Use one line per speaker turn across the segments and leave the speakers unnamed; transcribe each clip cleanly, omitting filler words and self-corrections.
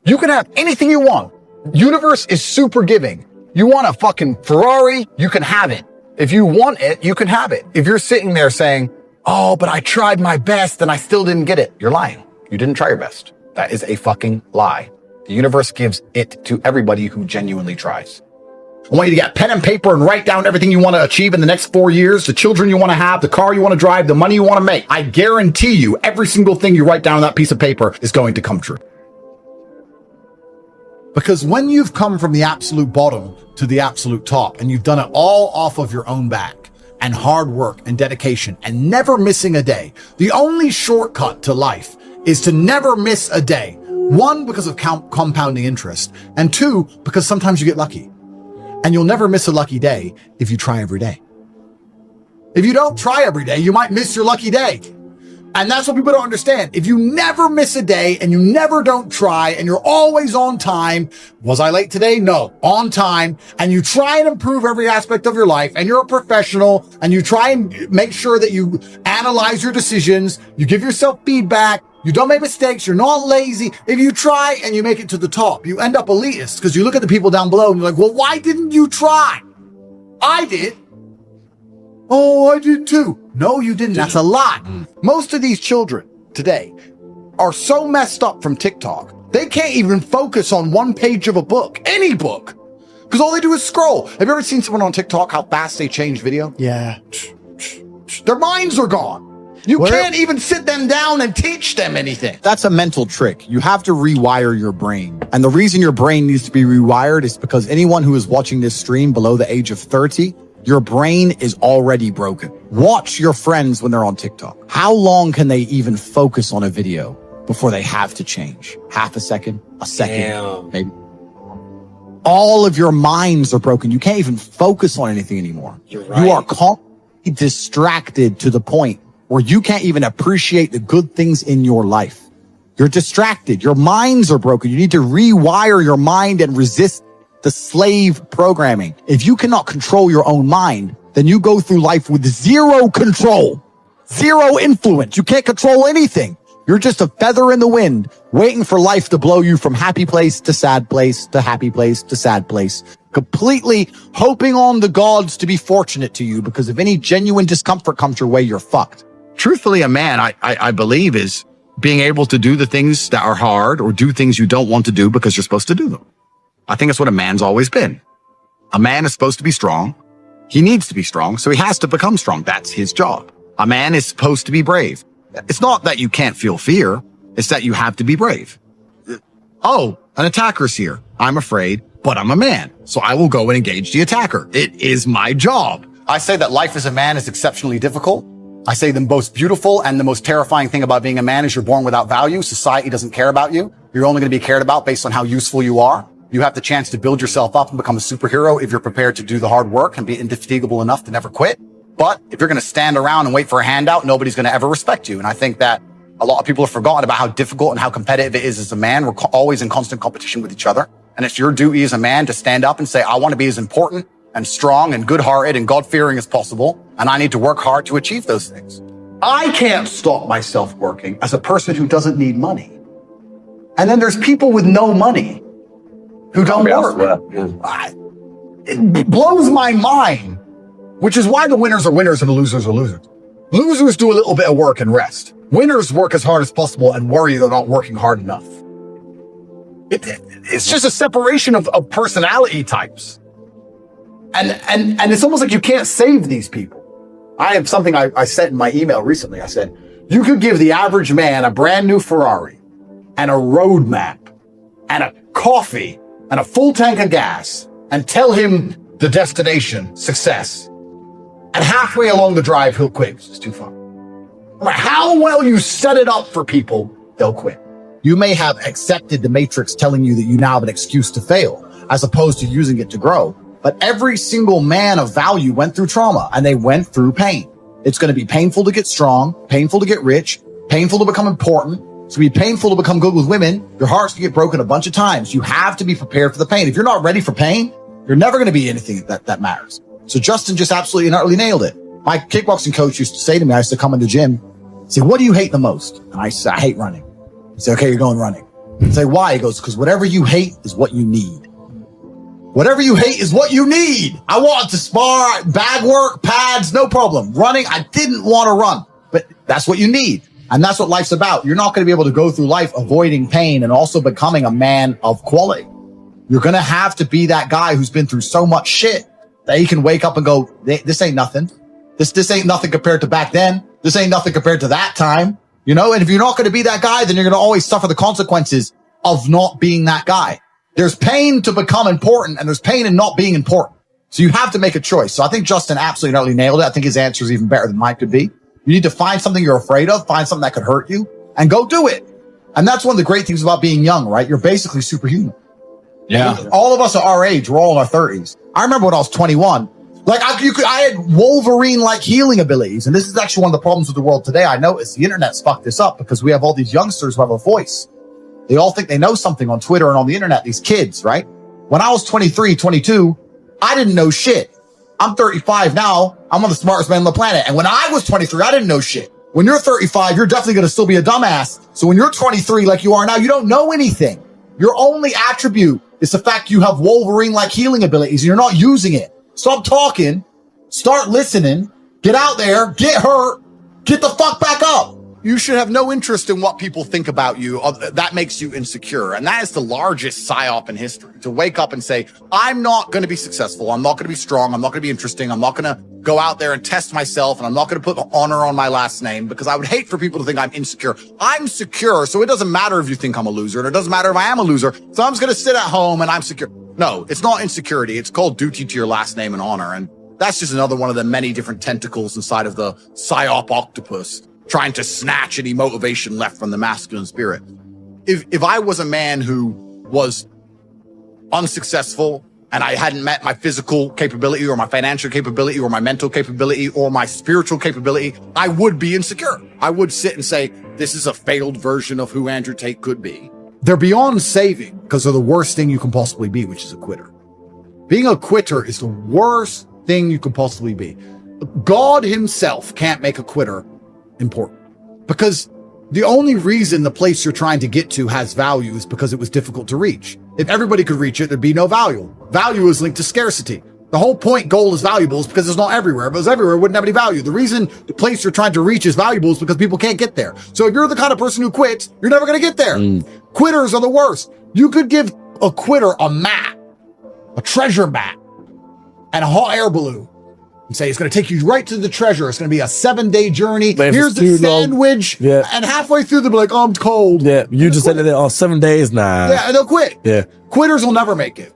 You can have anything you want. Universe is super giving. You want a fucking Ferrari, you can have it. If you want it, you can have it. If you're sitting there saying, oh, but I tried my best and I still didn't get it, you're lying. You didn't try your best. That is a fucking lie. The universe gives it to everybody who genuinely tries. I want you to get pen and paper and write down everything you want to achieve in the next 4 years, the children you want to have, the car you want to drive, the money you want to make. I guarantee you every single thing you write down on that piece of paper is going to come true. Because when you've come from the absolute bottom to the absolute top and you've done it all off of your own back and hard work and dedication and never missing a day, the only shortcut to life is to never miss a day. One, because of compounding interest, and two, because sometimes you get lucky. And you'll never miss a lucky day if you try every day. If you don't try every day, you might miss your lucky day. And that's what people don't understand. If you never miss a day and you never don't try and you're always on time, was I late today? No, on time. And you try and improve every aspect of your life and you're a professional and you try and make sure that you analyze your decisions. You give yourself feedback. You don't make mistakes. You're not lazy. If you try and you make it to the top, you end up elitist because you look at the people down below and you're like, well, why didn't you try? I did. Oh, I did too. No, you didn't. That's a lie. Most of these children today are so messed up from TikTok. They can't even focus on one page of a book, any book, because all they do is scroll. Have you ever seen someone on TikTok, how fast they change video?
Yeah.
Their minds are gone. You can't even sit them down and teach them anything.
That's a mental trick. You have to rewire your brain. And the reason your brain needs to be rewired is because anyone who is watching this stream below the age of 30, your brain is already broken. Watch your friends when they're on TikTok. How long can they even focus on a video before they have to change? Half a second, maybe. All of your minds are broken. You can't even focus on anything anymore.
You're right.
You are constantly distracted to the point where you can't even appreciate the good things in your life. You're distracted. Your minds are broken. You need to rewire your mind and resist the slave programming. If you cannot control your own mind, then you go through life with zero control, zero influence. You can't control anything. You're just a feather in the wind, waiting for life to blow you from happy place to sad place to happy place to sad place, completely hoping on the gods to be fortunate to you, because if any genuine discomfort comes your way, you're fucked.
Truthfully, a man, I believe, is being able to do the things that are hard or do things you don't want to do because you're supposed to do them. I think that's what a man's always been. A man is supposed to be strong. He needs to be strong, so he has to become strong. That's his job. A man is supposed to be brave. It's not that you can't feel fear. It's that you have to be brave. Oh, an attacker's here. I'm afraid, but I'm a man, so I will go and engage the attacker. It is my job. I say that life as a man is exceptionally difficult. I say the most beautiful and the most terrifying thing about being a man is you're born without value. Society doesn't care about you. You're only going to be cared about based on how useful you are. You have the chance to build yourself up and become a superhero if you're prepared to do the hard work and be indefatigable enough to never quit. But if you're going to stand around and wait for a handout, nobody's going to ever respect you. And I think that a lot of people have forgotten about how difficult and how competitive it is as a man. We're always in constant competition with each other. And it's your duty as a man to stand up and say, I want to be as important and strong and good-hearted and God-fearing as possible. And I need to work hard to achieve those things. I can't stop myself working as a person who doesn't need money. And then there's people with no money who don't work. It blows my mind, which is why the winners are winners and the losers are losers. Losers do a little bit of work and rest. Winners work as hard as possible and worry they're not working hard enough. It's just a separation of personality types. And it's almost like you can't save these people. I have something I sent in my email recently. I said, you could give the average man a brand new Ferrari and a roadmap and a coffee and a full tank of gas and tell him the destination, success. And halfway along the drive, he'll quit. It's too far. No matter how well you set it up for people, they'll quit. You may have accepted the matrix telling you that you now have an excuse to fail, as opposed to using it to grow. But every single man of value went through trauma and they went through pain. It's going to be painful to get strong, painful to get rich, painful to become important. It's going to be painful to become good with women. Your heart's going to get broken a bunch of times. You have to be prepared for the pain. If you're not ready for pain, you're never going to be anything that matters. So Justin just absolutely and utterly nailed it. My kickboxing coach used to say to me, I used to come in the gym, say, what do you hate the most? And I said, I hate running. He said, okay, you're going running.
I say, why? He goes, because whatever you hate is what you need. Whatever you hate is what you need. I wanted to spar, bag work, pads, no problem. Running, I didn't want to run, but that's what you need. And that's what life's about. You're not going to be able to go through life avoiding pain and also becoming a man of quality. You're going to have to be that guy who's been through so much shit that he can wake up and go, this ain't nothing. This ain't nothing compared to back then. This ain't nothing compared to that time. You know, and if you're not going to be that guy, then you're going to always suffer the consequences of not being that guy. There's pain to become important and there's pain in not being important. So you have to make a choice. So I think Justin absolutely nailed it. I think his answer is even better than mine could be. You need to find something you're afraid of, find something that could hurt you and go do it. And that's one of the great things about being young, right? You're basically superhuman.
Yeah.
All of us are our age. We're all in our 30s. I remember when I was 21, like I had Wolverine-like healing abilities. And this is actually one of the problems with the world today. I noticed the internet's fucked this up because we have all these youngsters who have a voice. They all think they know something on Twitter and on the internet, these kids, right? When I was 23, 22, I didn't know shit. I'm 35 now. I'm one of the smartest men on the planet. And when I was 23, I didn't know shit. When you're 35, you're definitely going to still be a dumbass. So when you're 23, like you are now, you don't know anything. Your only attribute is the fact you have Wolverine-like healing abilities and you're not using it. Stop talking, start listening, get out there, get hurt, get the fuck back up. You should have no interest in what people think about you. That makes you insecure. And that is the largest psyop in history, to wake up and say, I'm not going to be successful. I'm not going to be strong. I'm not going to be interesting. I'm not going to go out there and test myself. And I'm not going to put honor on my last name because I would hate for people to think I'm insecure. I'm secure. So it doesn't matter if you think I'm a loser, and it doesn't matter if I am a loser. So I'm just going to sit at home and I'm secure. No, it's not insecurity. It's called duty to your last name and honor. And that's just another one of the many different tentacles inside of the psyop octopus, trying to snatch any motivation left from the masculine spirit. If I was a man who was unsuccessful and I hadn't met my physical capability or my financial capability or my mental capability or my spiritual capability, I would be insecure. I would sit and say, this is a failed version of who Andrew Tate could be. They're beyond saving because they're the worst thing you can possibly be, which is a quitter. Being a quitter is the worst thing you can possibly be. God himself can't make a quitter important, because the only reason the place you're trying to get to has value is because it was difficult to reach. If everybody could reach it, there'd be no value. Value is linked to scarcity. The whole point gold is valuable is because it's not everywhere. If it was everywhere, it wouldn't have any value. The reason the place you're trying to reach is valuable is because people can't get there. So if you're the kind of person who quits, you're never going to get there. Quitters are the worst. You could give a quitter a map, a treasure map, and a hot air balloon, and say, it's going to take you right to the treasure. It's going to be a 7-day journey. Here's the sandwich.
Yeah.
And halfway through, they'll be like, oh, I'm cold.
Yeah. You just said that, 7 days? Nah.
Yeah, and they'll quit.
Yeah.
Quitters will never make it.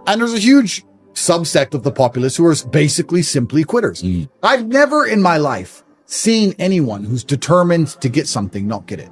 And there's a huge subsect of the populace who are basically simply quitters. I've never in my life seen anyone who's determined to get something not get it.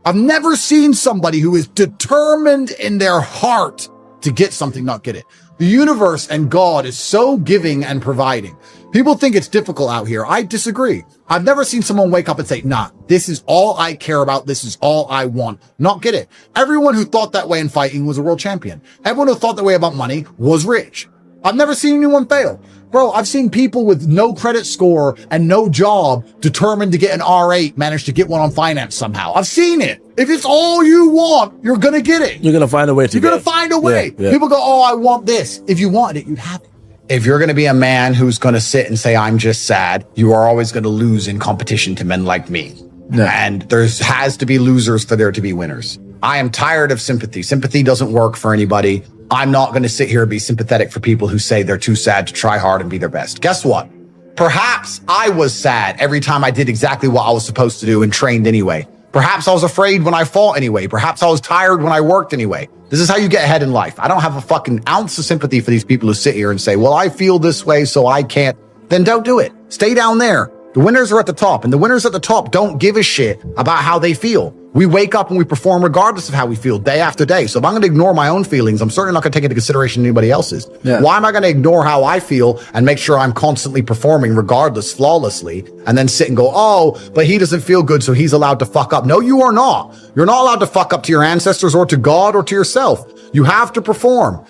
I've never seen somebody who is determined in their heart to get something not get it. The universe and God is so giving and providing. People think it's difficult out here. I disagree. I've never seen someone wake up and say, nah, this is all I care about. This is all I want. Not get it. Everyone who thought that way in fighting was a world champion. Everyone who thought that way about money was rich. I've never seen anyone fail. Bro, I've seen people with no credit score and no job determined to get an R8 manage to get one on finance somehow. I've seen it. If it's all you want, you're going to get it.
You're going to find a way to
You're going to find a way.
Yeah.
People go, oh, I want this. If you wanted it, you'd have it. If you're going to be a man who's going to sit and say, I'm just sad, you are always going to lose in competition to men like me. Yeah. And there has to be losers for there to be winners. I am tired of sympathy. Sympathy doesn't work for anybody. I'm not going to sit here and be sympathetic for people who say they're too sad to try hard and be their best. Guess what? Perhaps I was sad every time I did exactly what I was supposed to do and trained anyway. Perhaps I was afraid when I fought anyway. Perhaps I was tired when I worked anyway. This is how you get ahead in life. I don't have a fucking ounce of sympathy for these people who sit here and say, well, I feel this way, so I can't. Then don't do it. Stay down there. The winners are at the top, and the winners at the top don't give a shit about how they feel. We wake up and we perform regardless of how we feel day after day. So if I'm going to ignore my own feelings, I'm certainly not going to take into consideration anybody else's. Yeah. Why am I going to ignore how I feel and make sure I'm constantly performing regardless, flawlessly, and then sit and go, oh, but he doesn't feel good, so he's allowed to fuck up. No, you are not. You're not allowed to fuck up to your ancestors or to God or to yourself. You have to perform.